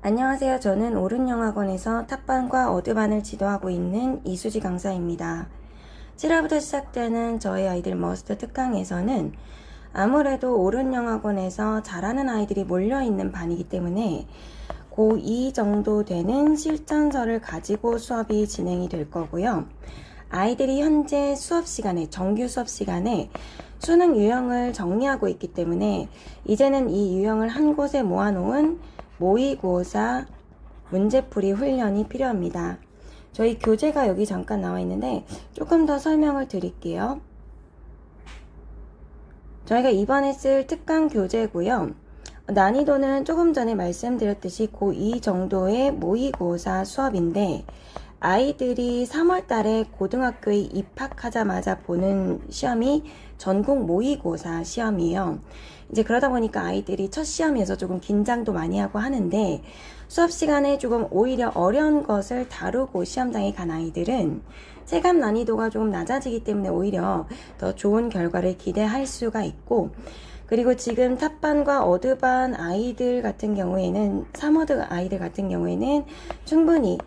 안녕하세요. 저는 오른영학원에서 탑반과 어드반을 지도하고 있는 이수지 강사입니다. 7화부터 시작되는 저희 아이들 머스트 특강에서는 아무래도 오른영학원에서 잘하는 아이들이 몰려있는 반이기 때문에 고2 정도 되는 실전서를 가지고 수업이 진행이 될 거고요. 아이들이 현재 수업시간에, 정규 수업시간에 수능 유형을 정리하고 있기 때문에 이제는 이 유형을 한 곳에 모아놓은 모의고사 문제풀이 훈련이 필요합니다. 저희 교재가 여기 잠깐 나와 있는데 조금 더 설명을 드릴게요. 저희가 이번에 쓸 특강 교재고요. 난이도는 조금 전에 말씀드렸듯이 고2 정도의 모의고사 수업인데 아이들이 3월 달에 고등학교에 입학하자마자 보는 시험이 전국 모의고사 시험이에요. 이제 그러다 보니까 아이들이 첫 시험에서 조금 긴장도 많이 하고 하는데 수업 시간에 조금 오히려 어려운 것을 다루고 시험장에 간 아이들은 체감 난이도가 조금 낮아지기 때문에 오히려 더 좋은 결과를 기대할 수가 있고, 그리고 지금 탑반과 어드반 아이들 같은 경우에는 3어드 아이들 같은 경우에는 충분히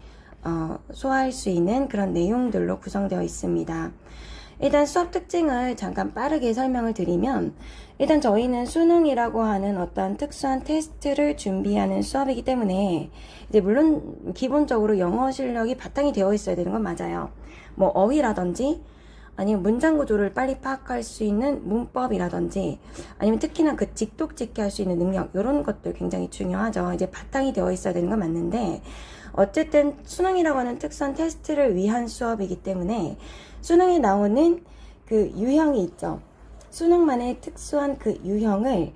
소화할 수 있는 그런 내용들로 구성되어 있습니다. 일단 수업 특징을 잠깐 빠르게 설명을 드리면, 일단 저희는 수능이라고 하는 어떤 특수한 테스트를 준비하는 수업이기 때문에 이제 물론 기본적으로 영어 실력이 바탕이 되어 있어야 되는 건 맞아요. 뭐 어휘라든지 아니면 문장 구조를 빨리 파악할 수 있는 문법이라든지 아니면 특히나 그 직독직해 할 수 있는 능력, 이런 것들 굉장히 중요하죠. 이제 바탕이 되어 있어야 되는 건 맞는데 어쨌든 수능이라고 하는 특수한 테스트를 위한 수업이기 때문에 수능에 나오는 그 유형이 있죠. 수능만의 특수한 그 유형을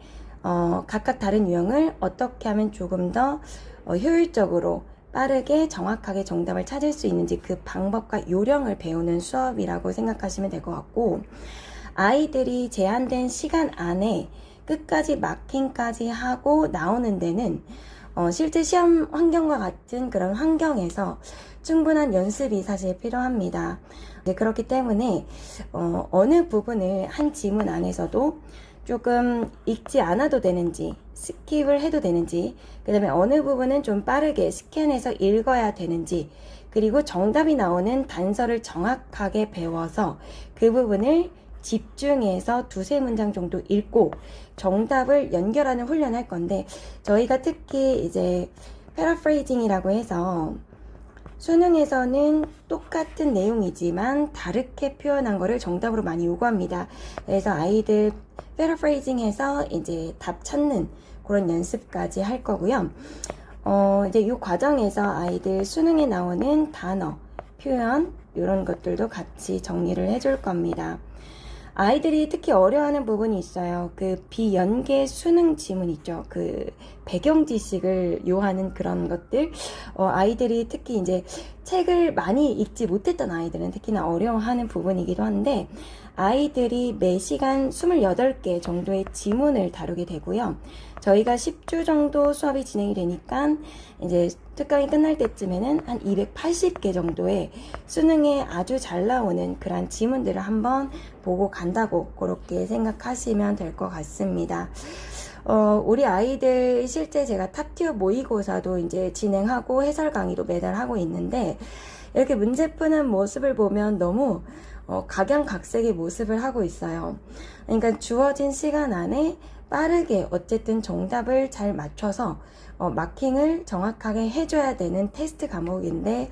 각각 다른 유형을 어떻게 하면 조금 더 효율적으로 빠르게 정확하게 정답을 찾을 수 있는지 그 방법과 요령을 배우는 수업이라고 생각하시면 될 것 같고, 아이들이 제한된 시간 안에 끝까지 마킹까지 하고 나오는 데는 실제 시험 환경과 같은 그런 환경에서 충분한 연습이 사실 필요합니다. 그렇기 때문에 어느 부분을 한 지문 안에서도 조금 읽지 않아도 되는지, 스킵을 해도 되는지, 그 다음에 어느 부분은 좀 빠르게 스캔해서 읽어야 되는지, 그리고 정답이 나오는 단서를 정확하게 배워서 그 부분을 집중해서 두세 문장 정도 읽고 정답을 연결하는 훈련을 할 건데, 저희가 특히 이제 패러프레이징이라고 해서 수능에서는 똑같은 내용이지만 다르게 표현한 거를 정답으로 많이 요구합니다. 그래서 아이들 패러프레이징 해서 이제 답 찾는 그런 연습까지 할 거고요. 이제 이 과정에서 아이들 수능에 나오는 단어, 표현, 이런 것들도 같이 정리를 해줄 겁니다. 아이들이 특히 어려워하는 부분이 있어요. 그 비연계 수능 지문 있죠. 그 배경 지식을 요하는 그런 것들. 아이들이 특히 이제 책을 많이 읽지 못했던 아이들은 특히나 어려워하는 부분이기도 한데, 아이들이 매 시간 28개 정도의 지문을 다루게 되고요. 저희가 10주 정도 수업이 진행이 되니까 이제 특강이 끝날 때쯤에는 한 280개 정도의 수능에 아주 잘 나오는 그런 지문들을 한번 보고 간다고 그렇게 생각하시면 될 것 같습니다. 우리 아이들 실제 제가 탑티어 모의고사도 이제 진행하고 해설 강의도 매달 하고 있는데, 이렇게 문제 푸는 모습을 보면 너무 각양각색의 모습을 하고 있어요. 그러니까 주어진 시간 안에 빠르게 어쨌든 정답을 잘 맞춰서 마킹을 정확하게 해줘야 되는 테스트 과목인데,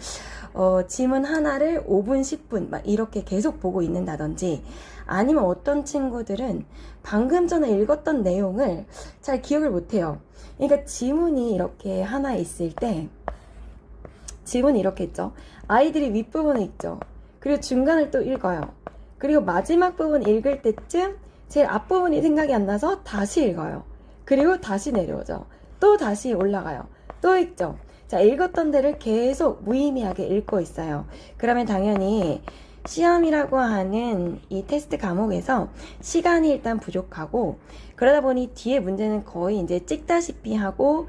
지문 하나를 5분, 10분 막 이렇게 계속 보고 있는다든지, 아니면 어떤 친구들은 방금 전에 읽었던 내용을 잘 기억을 못해요. 그러니까 지문이 이렇게 하나 있을 때, 지문이 이렇게 있죠. 아이들이 윗부분을 읽죠. 그리고 중간을 또 읽어요. 그리고 마지막 부분 읽을 때쯤 제일 앞부분이 생각이 안 나서 다시 읽어요. 그리고 다시 내려오죠. 또 다시 올라가요. 또 읽죠. 자, 읽었던 데를 계속 무의미하게 읽고 있어요. 그러면 당연히 시험이라고 하는 이 테스트 과목에서 시간이 일단 부족하고, 그러다 보니 뒤에 문제는 거의 이제 찍다시피 하고,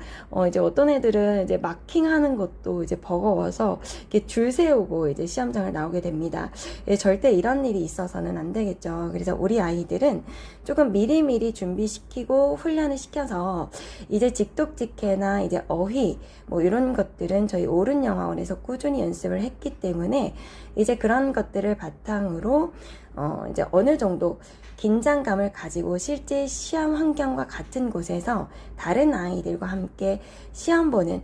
이제 어떤 애들은 이제 마킹하는 것도 이제 버거워서 이렇게 줄 세우고 이제 시험장을 나오게 됩니다. 절대 이런 일이 있어서는 안 되겠죠. 그래서 우리 아이들은 조금 미리미리 준비시키고 훈련을 시켜서 이제 직독직해나 이제 어휘 뭐 이런 것들은 저희 오른영어원에서 꾸준히 연습을 했기 때문에 이제 그런 것들을 바탕으로 이제 어느 정도 긴장감을 가지고 실제 시험 환경과 같은 곳에서 다른 아이들과 함께 시험 보는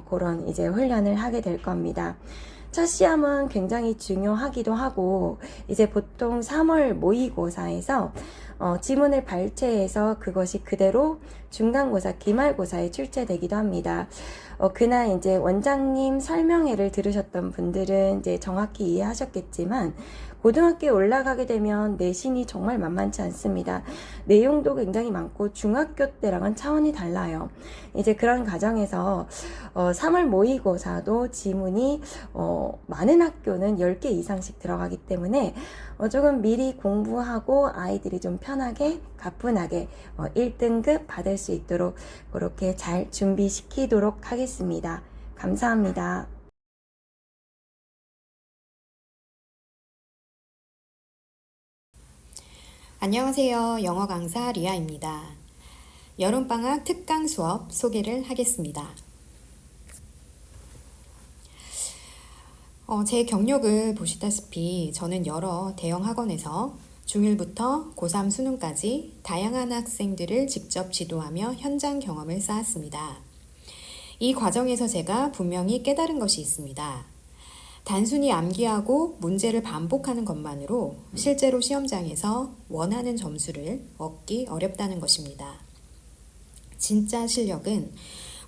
그런 이제 훈련을 하게 될 겁니다. 첫 시험은 굉장히 중요하기도 하고 이제 보통 3월 모의고사에서 지문을 발췌해서 그것이 그대로 중간고사, 기말고사에 출제되기도 합니다. 그날 이제 원장님 설명회를 들으셨던 분들은 이제 정확히 이해하셨겠지만 고등학교에 올라가게 되면 내신이 정말 만만치 않습니다. 내용도 굉장히 많고 중학교 때랑은 차원이 달라요. 이제 그런 과정에서 3월 모의고사도 지문이 많은 학교는 10개 이상씩 들어가기 때문에 조금 미리 공부하고 아이들이 좀 편하게 가뿐하게 1등급 받을 수 있도록 그렇게 잘 준비시키도록 하겠습니다. 감사합니다. 안녕하세요. 영어 강사 리아입니다. 여름방학 특강 수업 소개를 하겠습니다. 제 경력을 보시다시피 저는 여러 대형 학원에서 중1부터 고3 수능까지 다양한 학생들을 직접 지도하며 현장 경험을 쌓았습니다. 이 과정에서 제가 분명히 깨달은 것이 있습니다. 단순히 암기하고 문제를 반복하는 것만으로 실제로 시험장에서 원하는 점수를 얻기 어렵다는 것입니다. 진짜 실력은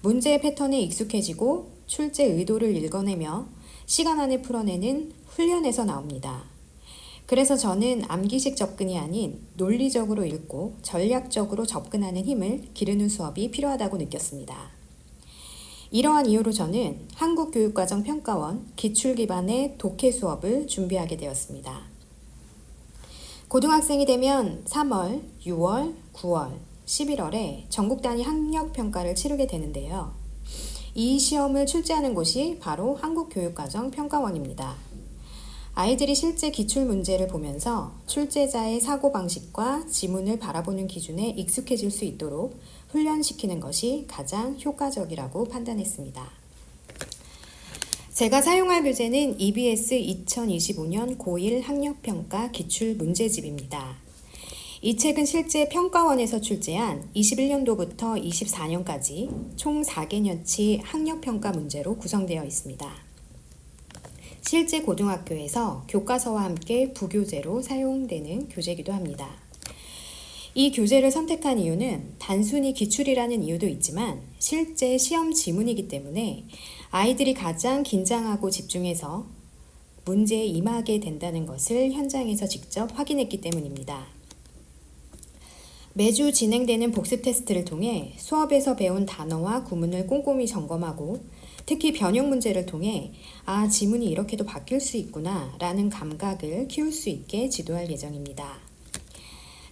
문제의 패턴에 익숙해지고 출제 의도를 읽어내며 시간 안에 풀어내는 훈련에서 나옵니다. 그래서 저는 암기식 접근이 아닌 논리적으로 읽고 전략적으로 접근하는 힘을 기르는 수업이 필요하다고 느꼈습니다. 이러한 이유로 저는 한국교육과정평가원 기출기반의 독해 수업을 준비하게 되었습니다. 고등학생이 되면 3월, 6월, 9월, 11월에 전국 단위 학력평가를 치르게 되는데요. 이 시험을 출제하는 곳이 바로 한국교육과정평가원입니다. 아이들이 실제 기출문제를 보면서 출제자의 사고방식과 지문을 바라보는 기준에 익숙해질 수 있도록 훈련시키는 것이 가장 효과적이라고 판단했습니다. 제가 사용할 교재는 EBS 2025년 고1 학력평가 기출문제집입니다. 이 책은 실제 평가원에서 출제한 21년도부터 24년까지 총 4개년치 학력평가 문제로 구성되어 있습니다. 실제 고등학교에서 교과서와 함께 부교재로 사용되는 교재이기도 합니다. 이 교재를 선택한 이유는 단순히 기출이라는 이유도 있지만 실제 시험 지문이기 때문에 아이들이 가장 긴장하고 집중해서 문제에 임하게 된다는 것을 현장에서 직접 확인했기 때문입니다. 매주 진행되는 복습 테스트를 통해 수업에서 배운 단어와 구문을 꼼꼼히 점검하고 특히 변형 문제를 통해 지문이 이렇게도 바뀔 수 있구나 라는 감각을 키울 수 있게 지도할 예정입니다.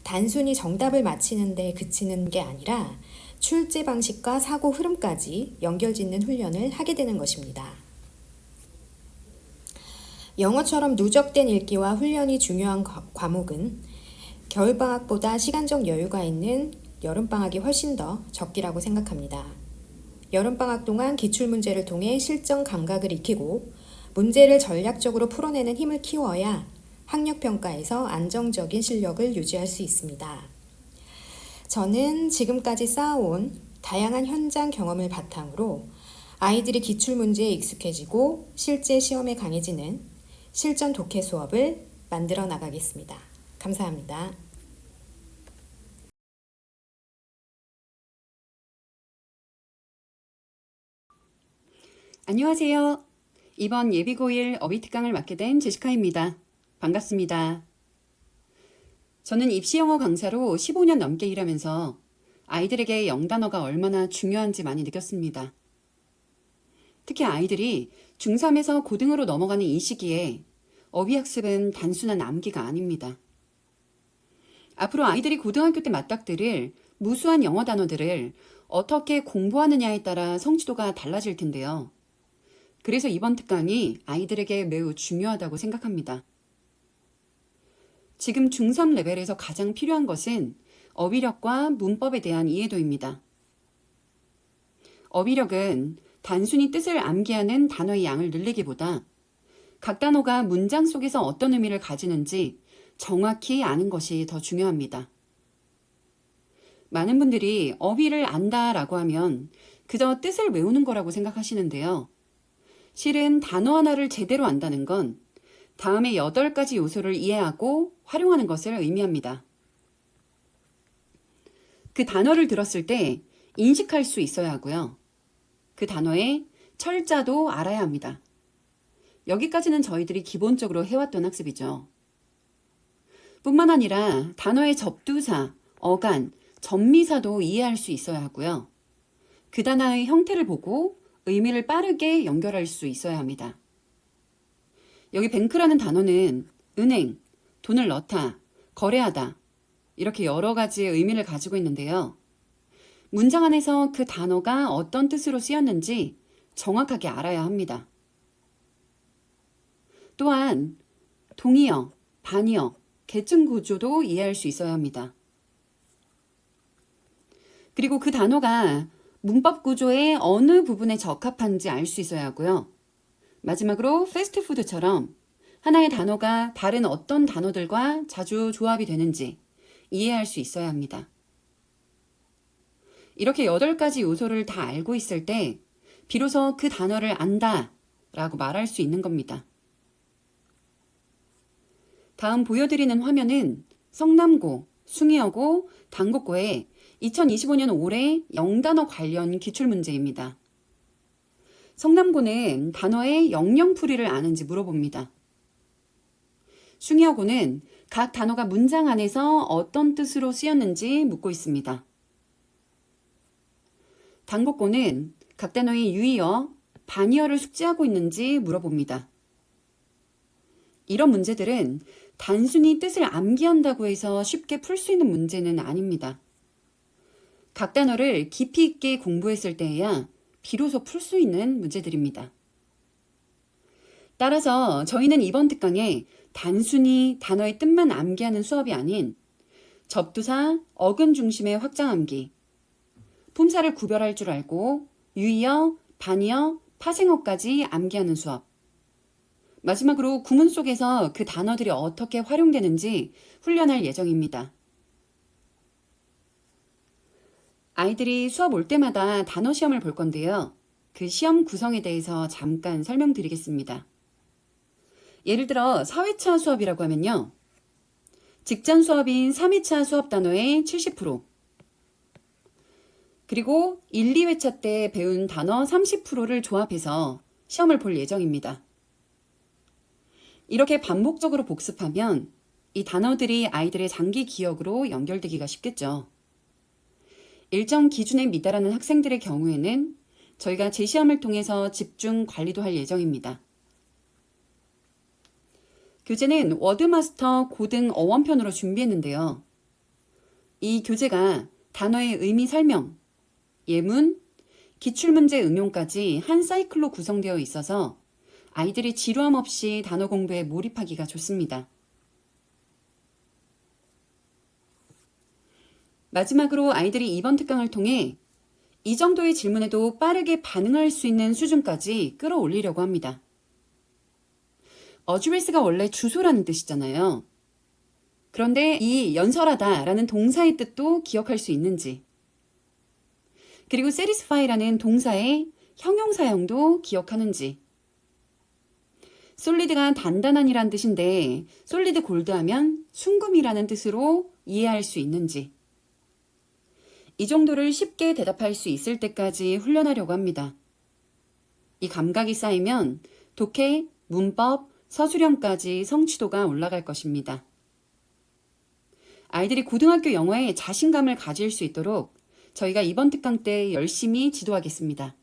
단순히 정답을 맞히는 데 그치는 게 아니라 출제 방식과 사고 흐름까지 연결짓는 훈련을 하게 되는 것입니다. 영어처럼 누적된 읽기와 훈련이 중요한 과목은 겨울방학보다 시간적 여유가 있는 여름방학이 훨씬 더 적기라고 생각합니다. 여름방학 동안 기출문제를 통해 실전 감각을 익히고 문제를 전략적으로 풀어내는 힘을 키워야 학력평가에서 안정적인 실력을 유지할 수 있습니다. 저는 지금까지 쌓아온 다양한 현장 경험을 바탕으로 아이들이 기출문제에 익숙해지고 실제 시험에 강해지는 실전 독해 수업을 만들어 나가겠습니다. 감사합니다. 안녕하세요. 이번 예비고1 어휘특강을 맡게 된 제시카입니다. 반갑습니다. 저는 입시영어 강사로 15년 넘게 일하면서 아이들에게 영단어가 얼마나 중요한지 많이 느꼈습니다. 특히 아이들이 중3에서 고등으로 넘어가는 이 시기에 어휘학습은 단순한 암기가 아닙니다. 앞으로 아이들이 고등학교 때 맞닥뜨릴 무수한 영어 단어들을 어떻게 공부하느냐에 따라 성취도가 달라질 텐데요. 그래서 이번 특강이 아이들에게 매우 중요하다고 생각합니다. 지금 중3 레벨에서 가장 필요한 것은 어휘력과 문법에 대한 이해도입니다. 어휘력은 단순히 뜻을 암기하는 단어의 양을 늘리기보다 각 단어가 문장 속에서 어떤 의미를 가지는지 정확히 아는 것이 더 중요합니다. 많은 분들이 어휘를 안다라고 하면 그저 뜻을 외우는 거라고 생각하시는데요. 실은 단어 하나를 제대로 안다는 건 다음의 8가지 요소를 이해하고 활용하는 것을 의미합니다. 그 단어를 들었을 때 인식할 수 있어야 하고요. 그 단어의 철자도 알아야 합니다. 여기까지는 저희들이 기본적으로 해왔던 학습이죠. 뿐만 아니라 단어의 접두사, 어간, 전미사도 이해할 수 있어야 하고요. 그 단어의 형태를 보고 의미를 빠르게 연결할 수 있어야 합니다. 여기 뱅크라는 단어는 은행, 돈을 넣다, 거래하다 이렇게 여러 가지의 의미를 가지고 있는데요. 문장 안에서 그 단어가 어떤 뜻으로 쓰였는지 정확하게 알아야 합니다. 또한 동의어, 반의어, 계층 구조도 이해할 수 있어야 합니다. 그리고 그 단어가 문법 구조의 어느 부분에 적합한지 알 수 있어야 하고요. 마지막으로 패스트푸드처럼 하나의 단어가 다른 어떤 단어들과 자주 조합이 되는지 이해할 수 있어야 합니다. 이렇게 8가지 요소를 다 알고 있을 때 비로소 그 단어를 안다 라고 말할 수 있는 겁니다. 다음 보여드리는 화면은 성남고, 숭이여고, 당국고의 2025년 올해 영단어 관련 기출문제입니다. 성남고는 단어의 영영풀이를 아는지 물어봅니다. 숭이여고는 각 단어가 문장 안에서 어떤 뜻으로 쓰였는지 묻고 있습니다. 당국고는 각 단어의 유의어, 반의어를 숙지하고 있는지 물어봅니다. 이런 문제들은 단순히 뜻을 암기한다고 해서 쉽게 풀 수 있는 문제는 아닙니다. 각 단어를 깊이 있게 공부했을 때에야 비로소 풀 수 있는 문제들입니다. 따라서 저희는 이번 특강에 단순히 단어의 뜻만 암기하는 수업이 아닌 접두사, 어근 중심의 확장 암기, 품사를 구별할 줄 알고 유의어, 반의어, 파생어까지 암기하는 수업, 마지막으로 구문 속에서 그 단어들이 어떻게 활용되는지 훈련할 예정입니다. 아이들이 수업 올 때마다 단어 시험을 볼 건데요. 그 시험 구성에 대해서 잠깐 설명드리겠습니다. 예를 들어 4회차 수업이라고 하면요. 직전 수업인 3회차 수업 단어의 70%, 그리고 1, 2회차 때 배운 단어 30%를 조합해서 시험을 볼 예정입니다. 이렇게 반복적으로 복습하면 이 단어들이 아이들의 장기 기억으로 연결되기가 쉽겠죠. 일정 기준에 미달하는 학생들의 경우에는 저희가 재시험을 통해서 집중 관리도 할 예정입니다. 교재는 워드마스터 고등 어원편으로 준비했는데요. 이 교재가 단어의 의미 설명, 예문, 기출문제 응용까지 한 사이클로 구성되어 있어서 아이들이 지루함 없이 단어 공부에 몰입하기가 좋습니다. 마지막으로 아이들이 이번 특강을 통해 이 정도의 질문에도 빠르게 반응할 수 있는 수준까지 끌어올리려고 합니다. 어드레스가 원래 주소라는 뜻이잖아요. 그런데 이 연설하다라는 동사의 뜻도 기억할 수 있는지, 그리고 satisfy라는 동사의 형용사형도 기억하는지, 솔리드가 단단한이란 뜻인데 솔리드 골드하면 순금이라는 뜻으로 이해할 수 있는지, 이 정도를 쉽게 대답할 수 있을 때까지 훈련하려고 합니다. 이 감각이 쌓이면 독해, 문법, 서술형까지 성취도가 올라갈 것입니다. 아이들이 고등학교 영어에 자신감을 가질 수 있도록 저희가 이번 특강 때 열심히 지도하겠습니다.